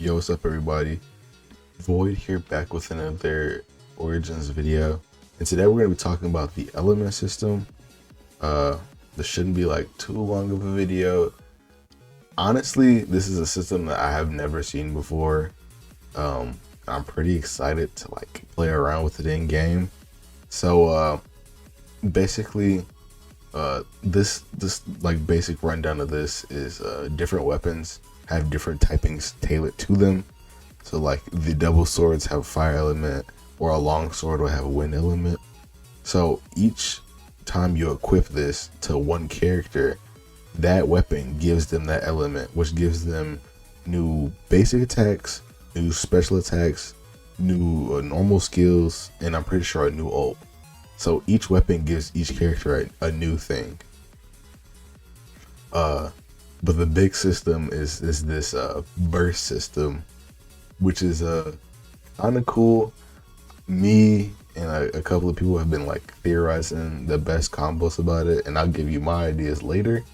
Yo, what's up everybody? Void here, back with another Origins video. And today we're going to be talking about the element system. This shouldn't be like too long of a video. Honestly, this is a system that I have never seen before. I'm pretty excited to like play around with it in game. So basically, this like basic rundown of this is different weapons have different typings tailored to them. So like the double swords have a fire element, or a long sword will have a wind element. So each time you equip this to one character, that weapon gives them that element, which gives them new basic attacks, new special attacks, new normal skills, and I'm pretty sure a new ult. So each weapon gives each character a new thing. But the big system is this burst system, which is kind of cool. Me and a couple of people have been like theorizing the best combos about it, and I'll give you my ideas later.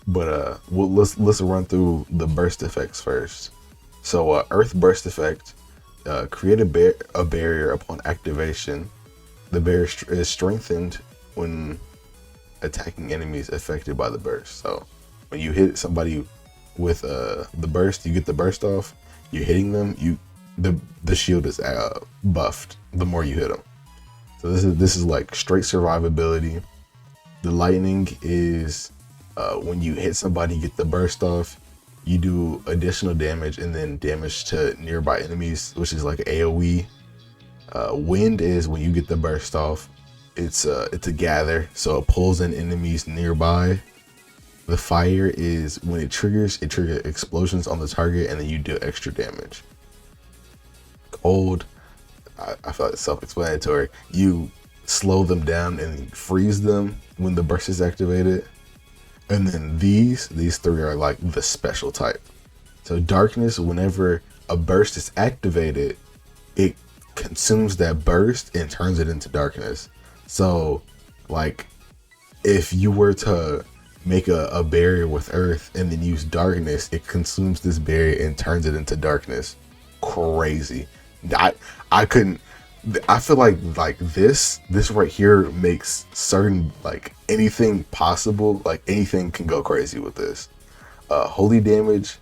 But let's run through the burst effects first. So Earth burst effect, create a barrier upon activation. The barrier is strengthened when attacking enemies affected by the burst. So when you hit somebody with the burst, you get the burst off. You're hitting them, the shield is buffed the more you hit them. So this is like straight survivability. The lightning is when you hit somebody, get the burst off, you do additional damage and then damage to nearby enemies, which is like AoE. Wind is when you get the burst off, it's a gather, so it pulls in enemies nearby. The fire is when it triggers explosions on the target, and then you do extra damage. Cold, I feel like it's self-explanatory. You slow them down and freeze them when the burst is activated. And then these three are like the special type. So darkness, whenever a burst is activated, it consumes that burst and turns it into darkness. So like if you were to make a barrier with earth and then use darkness, it consumes this barrier and turns it into darkness. Crazy. I feel like this right here makes certain, like anything possible, like anything can go crazy with this. Holy damage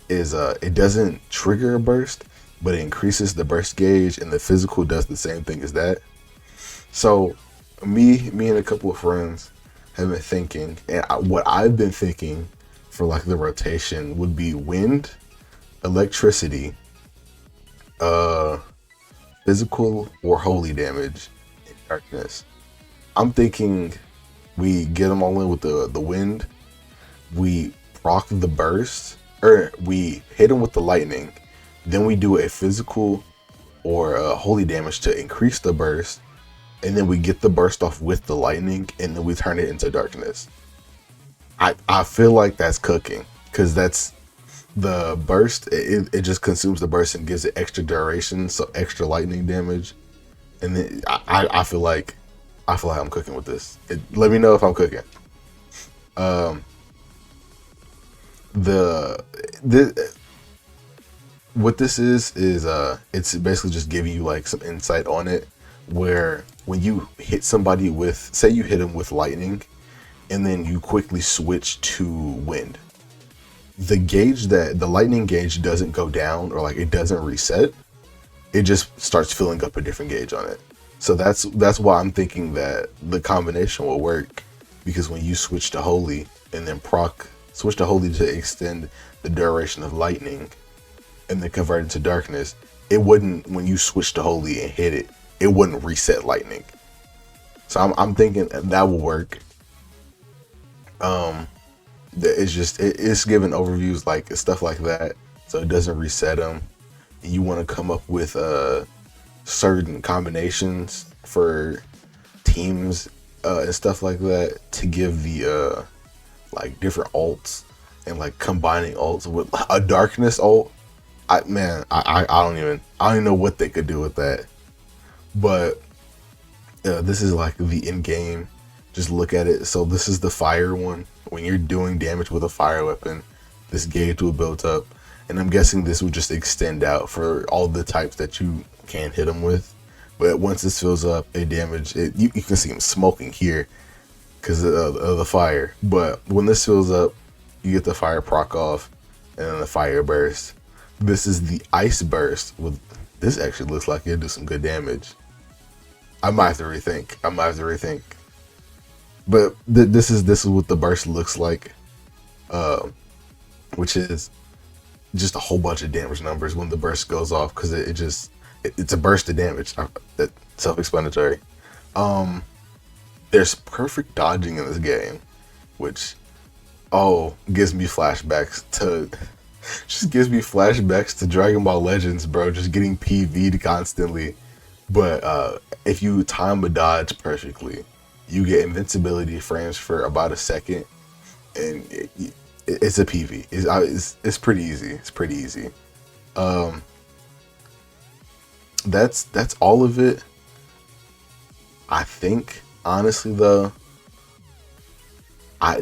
is it doesn't trigger a burst, but it increases the burst gauge, and the physical does the same thing as that. So me and a couple of friends have been thinking, and what I've been thinking for like the rotation would be wind, electricity, physical or holy damage, and darkness. I'm thinking we get them all in with the wind, we proc the burst, or we hit them with the lightning, then we do a physical or holy damage to increase the burst, and then we get the burst off with the lightning, and then we turn it into darkness. I feel like that's cooking, because that's the burst. It just consumes the burst and gives it extra duration, so extra lightning damage. And then I feel like I'm cooking with this. Let me know if I'm cooking. What this is it's basically just giving you like some insight on it, where when you hit somebody with, say you hit them with lightning and then you quickly switch to wind, the lightning gauge doesn't go down, or like it doesn't reset, it just starts filling up a different gauge on it. So that's why I'm thinking that the combination will work, because when you switch to holy and then switch to holy to extend the duration of lightning and then convert it to darkness, it wouldn't, when you switch to holy and hit it, it wouldn't reset lightning. So I'm thinking that will work. It's giving overviews like stuff like that, so it doesn't reset them. You want to come up with certain combinations for teams and stuff like that to give the like different ults, and like combining ults with a darkness ult. I don't even know what they could do with that. But this is like the end game. Just look at it. So this is the fire one. When you're doing damage with a fire weapon, this gauge will build up. and I'm guessing this would just extend out for all the types that you can hit him with. But once this fills up, you can see him smoking here because of the fire. But when this fills up, you get the fire proc off, and then the fire burst. This is the ice burst. This actually looks like it'll do some good damage. I might have to rethink. But this is what the burst looks like, which is just a whole bunch of damage numbers when the burst goes off, because it's a burst of damage. That's self-explanatory. There's perfect dodging in this game, which gives me flashbacks to Dragon Ball Legends, bro. Just getting PV'd constantly. But if you time a dodge perfectly, you get invincibility frames for about a second, and it's a PV. It's pretty easy. It's pretty easy. That's all of it. I think, honestly, though,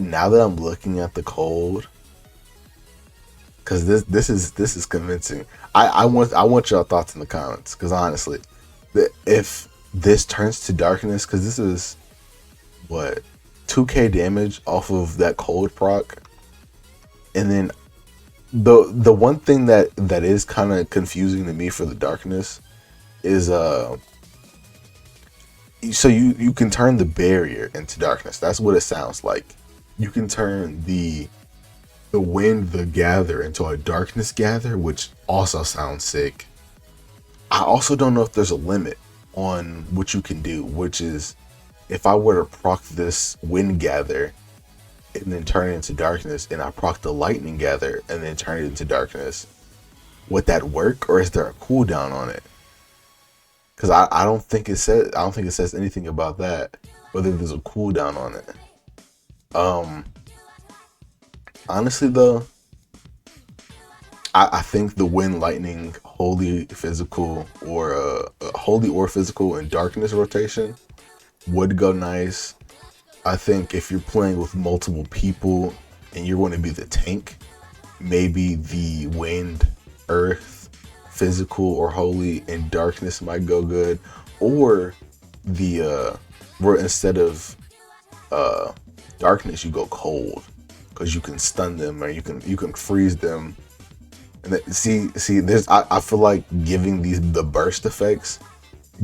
now that I'm looking at the cold, because this is convincing. I want y'all thoughts in the comments, because honestly, if this turns to darkness, because this is what 2k damage off of that cold proc, and then the one thing that is kind of confusing to me for the darkness is so you can turn the barrier into darkness. That's what it sounds like. You can turn the wind, the gather, into a darkness gather, which also sounds sick. I also don't know if there's a limit on what you can do, which is if I were to proc this wind gather and then turn it into darkness, and I proc the lightning gather and then turn it into darkness, would that work, or is there a cooldown on it? Because I don't think it says anything about that, whether there's a cooldown on it. Honestly though, I think the wind, lightning, holy, physical, or holy or physical and darkness rotation would go nice. I think if you're playing with multiple people and you're going to be the tank, maybe the wind, earth, physical, or holy and darkness might go good. Or where instead of darkness, you go cold, because you can stun them, or you can freeze them. And there's I feel like giving the burst effects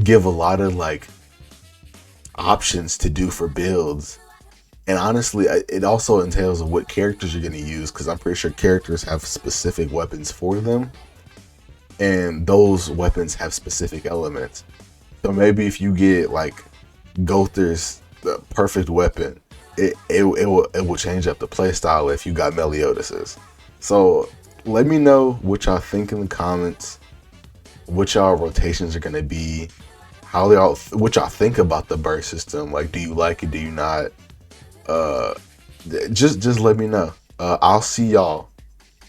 give a lot of like options to do for builds. And honestly, it also entails what characters you're going to use, because I'm pretty sure characters have specific weapons for them, and those weapons have specific elements. So maybe if you get like Gother's the perfect weapon, it will change up the playstyle if you got Meliodas'. So let me know what y'all think in the comments, what y'all rotations are going to be, what y'all think about the burst system. Like, do you like it? Do you not? Just let me know. I'll see y'all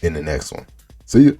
in the next one. See you.